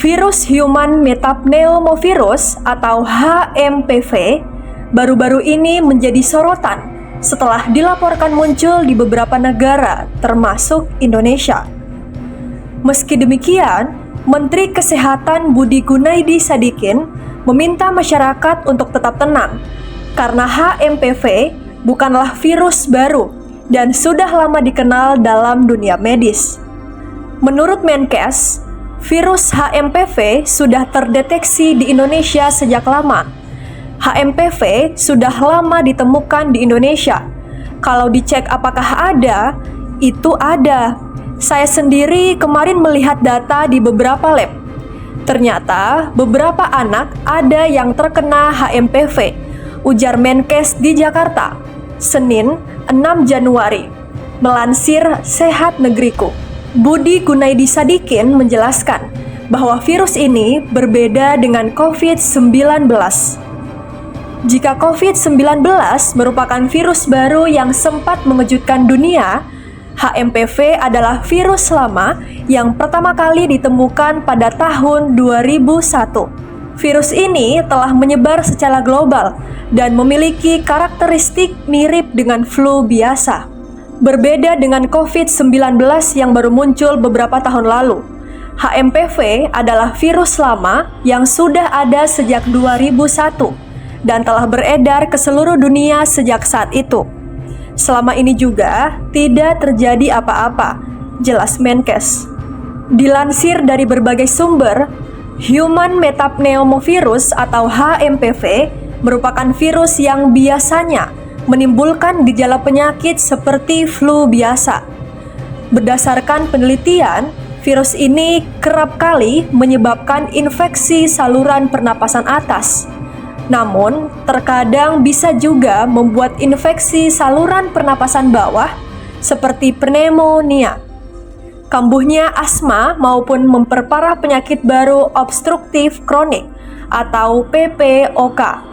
Virus Human Metapneumovirus atau HMPV baru-baru ini menjadi sorotan setelah dilaporkan muncul di beberapa negara termasuk Indonesia. Meski demikian, Menteri Kesehatan Budi Gunadi Sadikin meminta masyarakat untuk tetap tenang karena HMPV bukanlah virus baru dan sudah lama dikenal dalam dunia medis. Menurut Menkes, virus HMPV sudah terdeteksi di Indonesia sejak lama. HMPV sudah lama ditemukan di Indonesia. Kalau dicek apakah ada, itu ada. Saya sendiri kemarin melihat data di beberapa lab. Ternyata beberapa anak ada yang terkena HMPV, ujar Menkes di Jakarta, Senin 6 Januari, melansir Sehat Negeriku. Budi Gunadi Sadikin menjelaskan bahwa virus ini berbeda dengan COVID-19. Jika COVID-19 merupakan virus baru yang sempat mengejutkan dunia, HMPV adalah virus lama yang pertama kali ditemukan pada tahun 2001. Virus ini telah menyebar secara global dan memiliki karakteristik mirip dengan flu biasa. Berbeda dengan COVID-19 yang baru muncul beberapa tahun lalu, HMPV adalah virus lama yang sudah ada sejak 2001 dan telah beredar ke seluruh dunia sejak saat itu. Selama ini juga tidak terjadi apa-apa, jelas Menkes. Dilansir dari berbagai sumber, Human Metapneumovirus atau HMPV merupakan virus yang biasanya menimbulkan gejala penyakit seperti flu biasa. Berdasarkan penelitian, virus ini kerap kali menyebabkan infeksi saluran pernapasan atas. Namun, terkadang bisa juga membuat infeksi saluran pernapasan bawah seperti pneumonia, kambuhnya asma maupun memperparah penyakit baru obstruktif kronik atau PPOK.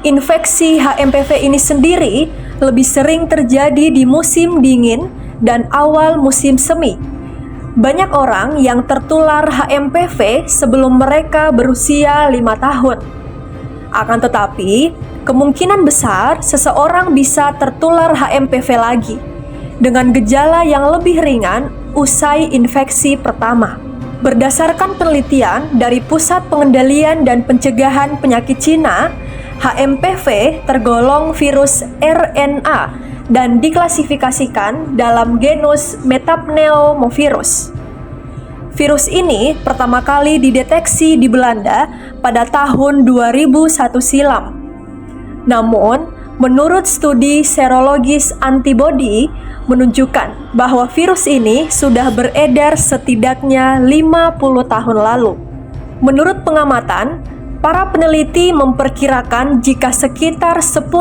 Infeksi HMPV ini sendiri lebih sering terjadi di musim dingin dan awal musim semi. Banyak orang yang tertular HMPV sebelum mereka berusia 5 tahun. Akan tetapi, kemungkinan besar seseorang bisa tertular HMPV lagi dengan gejala yang lebih ringan usai infeksi pertama. Berdasarkan penelitian dari Pusat Pengendalian dan Pencegahan Penyakit Cina, HMPV tergolong virus RNA dan diklasifikasikan dalam genus Metapneumovirus. Virus ini pertama kali dideteksi di Belanda pada tahun 2001 silam. Namun, menurut studi serologis antibodi menunjukkan bahwa virus ini sudah beredar setidaknya 50 tahun lalu. Menurut pengamatan, para peneliti memperkirakan jika sekitar 10%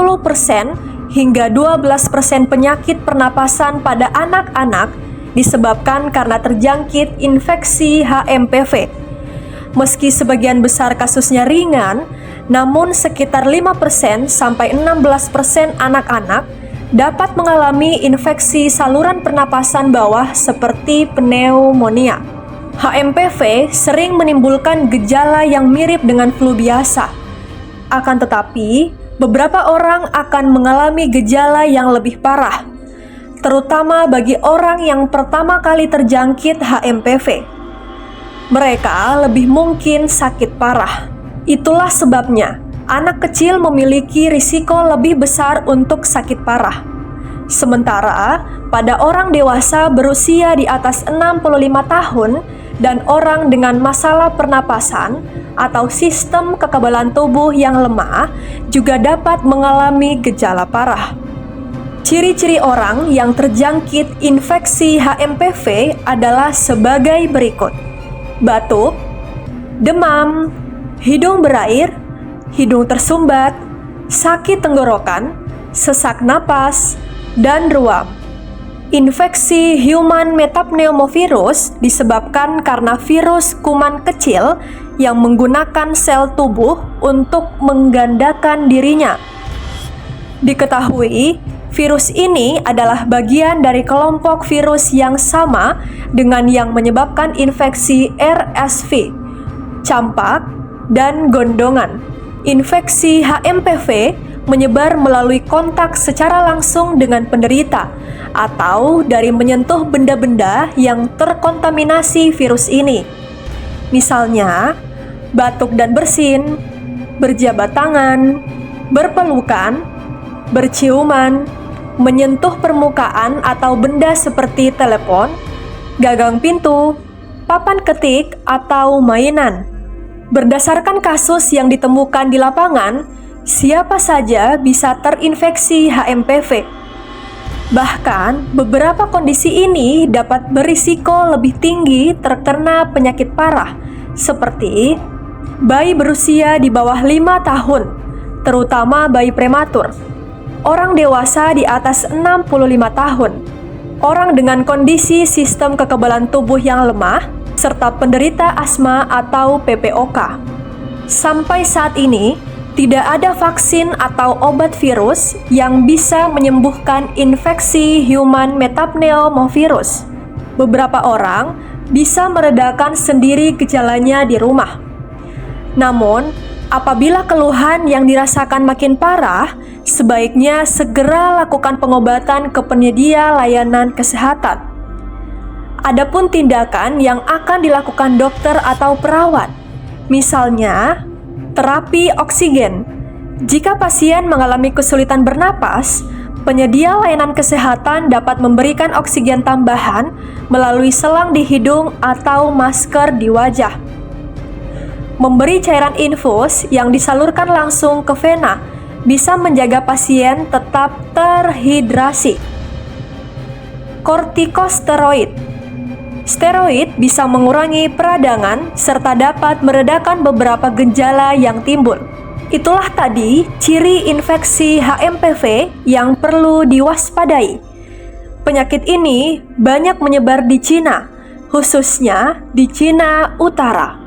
hingga 12% penyakit pernapasan pada anak-anak disebabkan karena terjangkit infeksi HMPV. Meski sebagian besar kasusnya ringan, namun sekitar 5% sampai 16% anak-anak dapat mengalami infeksi saluran pernapasan bawah seperti pneumonia. HMPV sering menimbulkan gejala yang mirip dengan flu biasa. Akan tetapi, beberapa orang akan mengalami gejala yang lebih parah, terutama bagi orang yang pertama kali terjangkit HMPV. Mereka lebih mungkin sakit parah. Itulah sebabnya anak kecil memiliki risiko lebih besar untuk sakit parah. Sementara pada orang dewasa berusia di atas 65 tahun dan orang dengan masalah pernapasan atau sistem kekebalan tubuh yang lemah juga dapat mengalami gejala parah. Ciri-ciri orang yang terjangkit infeksi HMPV adalah sebagai berikut: batuk, demam, hidung berair, hidung tersumbat, sakit tenggorokan, sesak napas, dan ruam. Infeksi Human Metapneumovirus disebabkan karena virus kuman kecil yang menggunakan sel tubuh untuk menggandakan dirinya. Diketahui, virus ini adalah bagian dari kelompok virus yang sama dengan yang menyebabkan infeksi RSV, campak, dan gondongan. Infeksi HMPV menyebar melalui kontak secara langsung dengan penderita atau dari menyentuh benda-benda yang terkontaminasi virus ini. Misalnya, batuk dan bersin, berjabat tangan, berpelukan, berciuman, menyentuh permukaan atau benda seperti telepon, gagang pintu, papan ketik, atau mainan. Berdasarkan kasus yang ditemukan di lapangan, siapa saja bisa terinfeksi HMPV. Bahkan, beberapa kondisi ini dapat berisiko lebih tinggi terkena penyakit parah, seperti bayi berusia di bawah 5 tahun, terutama bayi prematur, orang dewasa di atas 65 tahun, orang dengan kondisi sistem kekebalan tubuh yang lemah, serta penderita asma atau PPOK. Sampai saat ini, tidak ada vaksin atau obat virus yang bisa menyembuhkan infeksi human metapneumovirus. Beberapa orang bisa meredakan sendiri gejalanya di rumah. Namun, apabila keluhan yang dirasakan makin parah, sebaiknya segera lakukan pengobatan ke penyedia layanan kesehatan. Adapun tindakan yang akan dilakukan dokter atau perawat, misalnya terapi oksigen. Jika pasien mengalami kesulitan bernapas, penyedia layanan kesehatan dapat memberikan oksigen tambahan melalui selang di hidung atau masker di wajah. Memberi cairan infus yang disalurkan langsung ke vena bisa menjaga pasien tetap terhidrasi. Kortikosteroid. Steroid bisa mengurangi peradangan serta dapat meredakan beberapa gejala yang timbul. Itulah tadi ciri infeksi HMPV yang perlu diwaspadai. Penyakit ini banyak menyebar di Cina, khususnya di Cina Utara.